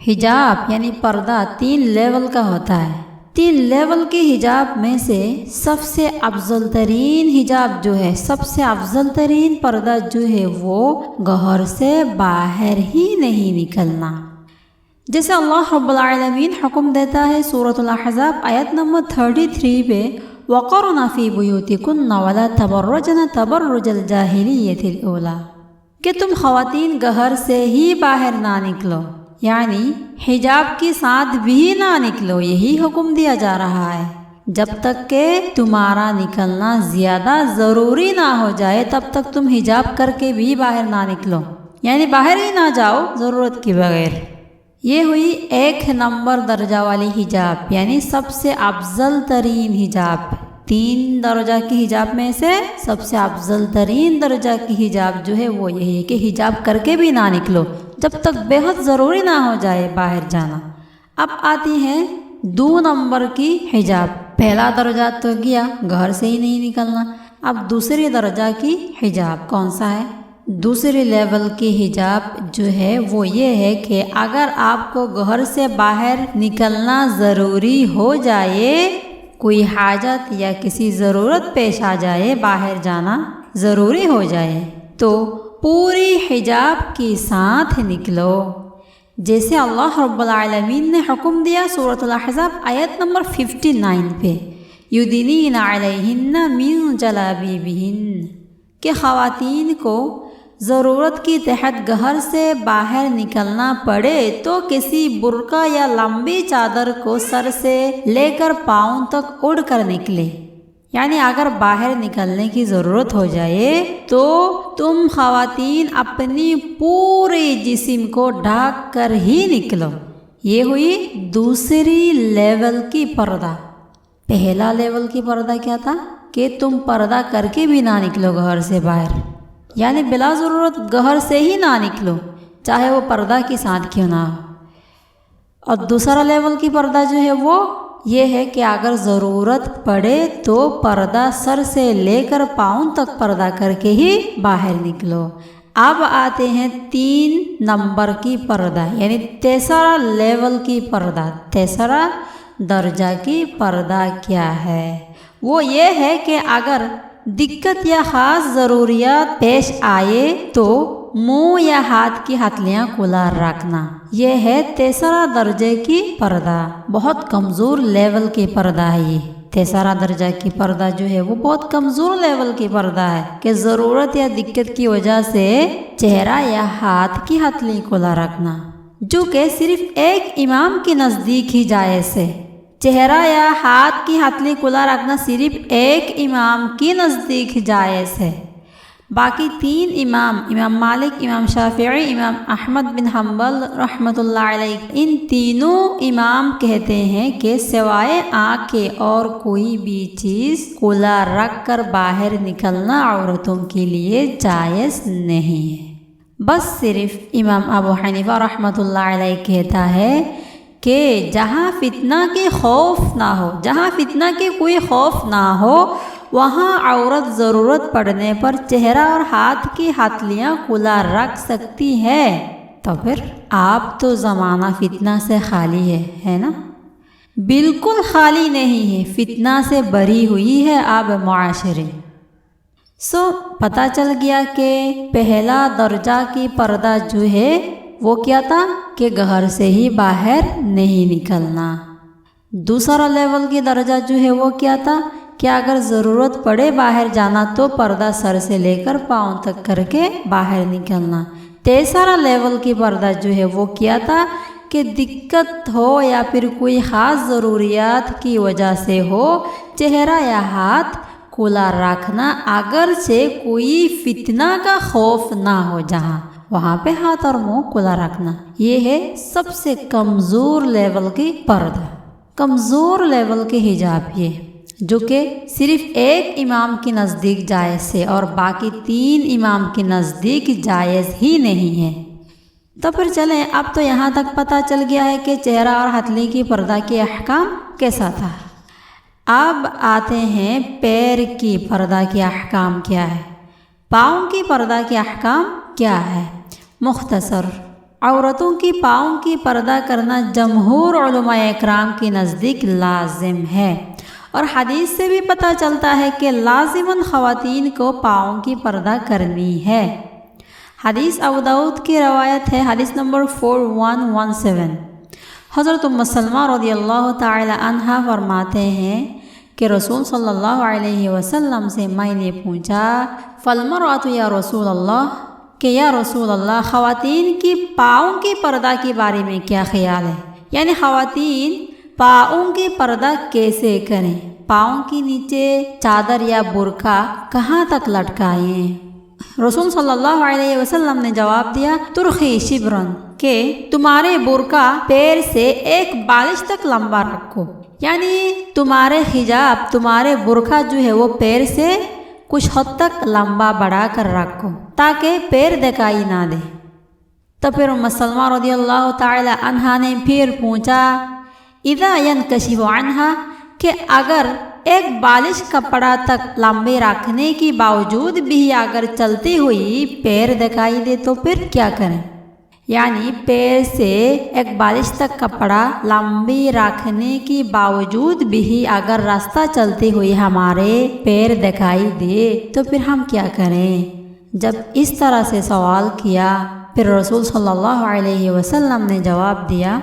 حجاب یعنی پردہ 3 لیول کا ہوتا ہے۔ 3 لیول کے حجاب میں سے سب سے افضل ترین حجاب جو ہے، سب سے افضل ترین پردہ جو ہے وہ گھر سے باہر ہی نہیں نکلنا۔ جیسے اللہ رب العالمین حکم دیتا ہے سورۃ الاحزاب آیت نمبر 33 پہ، وَقَرْنَ فِي بُيُوتِكُنَّ وَلَا تَبَرَّجْنَ تَبَرُّجَ الْجَاهِلِيَّةِ الْأُولَىٰ کہ تم خواتین گھر سے ہی باہر نہ نکلو، یعنی حجاب کے ساتھ بھی نہ نکلو، یہی حکم دیا جا رہا ہے۔ جب تک کہ تمہارا نکلنا زیادہ ضروری نہ ہو جائے تب تک تم حجاب کر کے بھی باہر نہ نکلو، یعنی باہر ہی نہ جاؤ ضرورت کے بغیر۔ یہ ہوئی 1 نمبر درجہ والی حجاب، یعنی سب سے افضل ترین حجاب۔ 3 درجہ کی حجاب میں سے سب سے افضل ترین درجہ کی حجاب جو ہے وہ یہی ہے کہ حجاب کر کے بھی نہ نکلو جب تک بہت ضروری نہ ہو جائے باہر جانا۔ اب آتی ہے 2 نمبر کی حجاب۔ پہلا درجہ تو گیا گھر سے ہی نہیں نکلنا، اب دوسری درجہ کی حجاب کون سا ہے؟ دوسری لیول کی حجاب جو ہے وہ یہ ہے کہ اگر آپ کو گھر سے باہر نکلنا ضروری ہو جائے، کوئی حاجت یا کسی ضرورت پیش آ جائے، باہر جانا ضروری ہو جائے تو پوری حجاب کے ساتھ نکلو، جیسے اللہ رب العالمین نے حکم دیا سورۃ الاحزاب آیت نمبر 59 پہ، یدنین علیہن من جلابیبہن کہ خواتین کو ضرورت کے تحت گھر سے باہر نکلنا پڑے تو کسی برقع یا لمبی چادر کو سر سے لے کر پاؤں تک اڑ کر نکلے، یعنی اگر باہر نکلنے کی ضرورت ہو جائے تو تم خواتین اپنی پورے جسم کو ڈھک کر ہی نکلو۔ یہ ہوئی دوسری لیول کی پردہ۔ پہلا لیول کی پردہ کیا تھا کہ تم پردہ کر کے بھی نہ نکلو گھر سے باہر، یعنی بلا ضرورت گھر سے ہی نہ نکلو چاہے وہ پردہ کے ساتھ کیوں نہ ہو۔ اور دوسرا لیول کی پردہ جو ہے وہ یہ ہے کہ اگر ضرورت پڑے تو پردہ سر سے لے کر پاؤں تک پردہ کر کے ہی باہر نکلو۔ اب آتے ہیں 3 نمبر کی پردہ، یعنی تیسرا لیول کی پردہ۔ تیسرا درجہ کی پردہ کیا ہے؟ وہ یہ ہے کہ اگر دقت یا خاص ضروریات پیش آئے تو منہ یا ہاتھ کی ہتھیلیاں کھلا رکھنا، یہ ہے تیسرا درجے کی پردہ۔ بہت کمزور لیول کی پردہ ہے یہ۔ تیسرا درجہ کی پردہ جو ہے وہ بہت کمزور لیول کی پردہ ہے کہ ضرورت یا دقت کی وجہ سے چہرہ یا ہاتھ کی ہتھیلی کھلا رکھنا، جو کہ صرف ایک امام کے نزدیک ہی جائز ہے۔ چہرہ یا ہاتھ کی ہتھیلی کھلا رکھنا صرف ایک امام کے نزدیک جائز ہے۔ باقی 3 امام مالک، امام شافعی، امام احمد بن حنبل رحمۃ اللہ علیہ، ان تینوں امام کہتے ہیں کہ سوائے آنکھ کے اور کوئی بھی چیز کھلا رکھ کر باہر نکلنا عورتوں کے لیے جائز نہیں ہے۔ بس صرف امام ابو حنیفہ رحمۃ اللہ علیہ کہتا ہے کہ جہاں فتنہ کے خوف نہ ہو، جہاں فتنہ کے کوئی خوف نہ ہو، وہاں عورت ضرورت پڑنے پر چہرہ اور ہاتھ کی ہتھیلیاں کھلا رکھ سکتی ہے۔ تو پھر آپ تو زمانہ فتنہ سے خالی ہے نا؟ بالکل خالی نہیں ہے، فتنہ سے بری ہوئی ہے آپ معاشرے۔ پتہ چل گیا کہ پہلا درجہ کی پردہ جو ہے وہ کیا تھا کہ گھر سے ہی باہر نہیں نکلنا۔ دوسرا لیول کی درجہ جو ہے وہ کیا تھا کہ اگر ضرورت پڑے باہر جانا تو پردہ سر سے لے کر پاؤں تک کر کے باہر نکلنا۔ تیسرا لیول کی پردہ جو ہے وہ کیا تھا کہ دقت ہو یا پھر کوئی خاص ضروریات کی وجہ سے ہو، چہرہ یا ہاتھ کھلا رکھنا، اگرچہ کوئی فتنہ کا خوف نہ ہو جہاں، وہاں پہ ہاتھ اور منہ کھلا رکھنا۔ یہ ہے سب سے کمزور لیول کی پردہ، کمزور لیول کے حجاب، یہ جو کہ صرف ایک امام کے نزدیک جائز ہے اور باقی 3 امام کے نزدیک جائز ہی نہیں ہے۔ تو پھر چلیں، اب تو یہاں تک پتہ چل گیا ہے کہ چہرہ اور ہتھیلی کی پردہ کے احکام کیسا تھا۔ اب آتے ہیں پیر کی پردہ کے احکام کیا ہے، پاؤں کی پردہ کے احکام کیا ہے۔ مختصر عورتوں کی پاؤں کی پردہ کرنا جمہور علماء اکرام کے نزدیک لازم ہے، اور حدیث سے بھی پتہ چلتا ہے کہ لازماً خواتین کو پاؤں کی پردہ کرنی ہے۔ حدیث ابو داؤد کی روایت ہے، حدیث نمبر 4117۔ حضرت ام سلمہ رضی اللہ تعالی عنہا فرماتے ہیں کہ رسول صلی اللہ علیہ وسلم سے میں نے پوچھا، فالمرأۃ یا رسول اللہ، کہ یا رسول اللہ خواتین کی پاؤں کی پردہ کے بارے میں کیا خیال ہے؟ یعنی خواتین پاؤں کی پردہ کیسے کریں؟ پاؤں کے نیچے چادر یا برقع کہاں تک لٹکائیں؟ رسول صلی اللہ علیہ وسلم نے جواب دیا، ترخی شبرن، کہ تمہارے برقع پیر سے ایک بالش تک لمبا رکھو، یعنی تمہارے حجاب، تمہارے برقع جو ہے وہ پیر سے کچھ حد تک لمبا بڑھا کر رکھو تاکہ پیر دکھائی نہ دے۔ تو پھر ام سلمہ رضی اللہ تعالی عنہا نے پھر پوچھا، اذا ينكشف عنها، کہ اگر ایک بالش کپڑا تک لمبے رکھنے کے باوجود بھی اگر چلتی ہوئی پیر دکھائی دے تو پھر کیا کریں؟ یعنی پیر سے ایک بالش تک کپڑا لمبی رکھنے کے باوجود بھی اگر راستہ چلتے ہوئے ہمارے پیر دکھائی دے تو پھر ہم کیا کریں؟ جب اس طرح سے سوال کیا، پھر رسول صلی اللہ علیہ وسلم نے جواب دیا،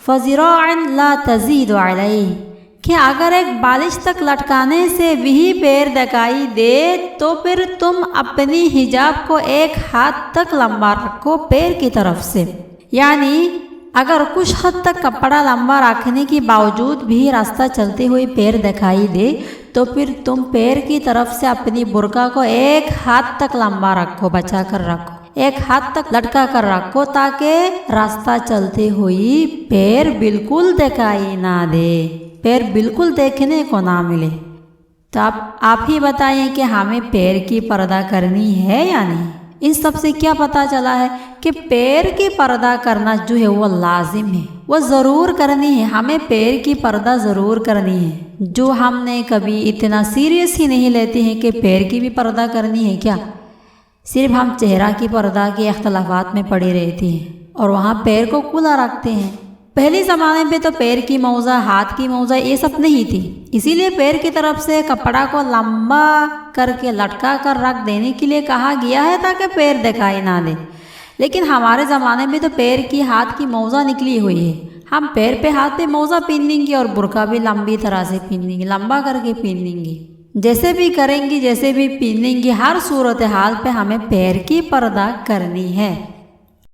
فَذِرَاعٍ لَا تَزِيدُ عَلَيْهِ، کہ اگر ایک بالش تک لٹکانے سے بھی پیر دکھائی دے تو پھر تم اپنی حجاب کو ایک ہاتھ تک لمبا رکھو پیر کی طرف سے۔ یعنی اگر کچھ حد تک کپڑا لمبا رکھنے کے باوجود بھی راستہ چلتے ہوئے پیر دکھائی دے تو پھر تم پیر کی طرف سے اپنی برقع کو ایک ہاتھ تک لمبا رکھو، بچا کر رکھو، ایک ہاتھ تک لٹکا کر رکھو تاکہ راستہ چلتے ہوئی پیر بالکل دکھائی نہ دے، پیر بالکل دیکھنے کو نہ ملے۔ تو آپ ہی بتائیں کہ ہمیں پیر کی پردہ کرنی ہے یا نہیں؟ ان سب سے کیا پتہ چلا ہے کہ پیر کی پردہ کرنا جو ہے وہ لازم ہے، وہ ضرور کرنی ہے، ہمیں پیر کی پردہ ضرور کرنی ہے۔ جو ہم نے کبھی اتنا سیریس ہی نہیں لیتے ہیں کہ پیر کی بھی پردہ کرنی ہے کیا؟ صرف ہم چہرہ کی پردہ کے اختلافات میں پڑے رہتے ہیں اور وہاں پیر کو کھلا رکھتے ہیں۔ پہلے زمانے میں تو پیر کی موزہ، ہاتھ کی موزہ یہ سب نہیں تھی، اسی لیے پیر کی طرف سے کپڑا کو لمبا کر کے لٹکا کر رکھ دینے کے لیے کہا گیا ہے تاکہ پیر دکھائی نہ دے۔ لیکن ہمارے زمانے میں تو پیر کی، ہاتھ کی موزہ نکلی ہوئی ہے، ہم پیر پہ ہاتھ پہ موزہ پہنیں گے اور برقع بھی لمبی طرح سے پہنیں گے، لمبا کر کے پہنیں گے، جیسے بھی کریں گے، جیسے بھی پہنیں گے، ہر صورتحال پہ ہمیں پیر کی پردہ کرنی ہے۔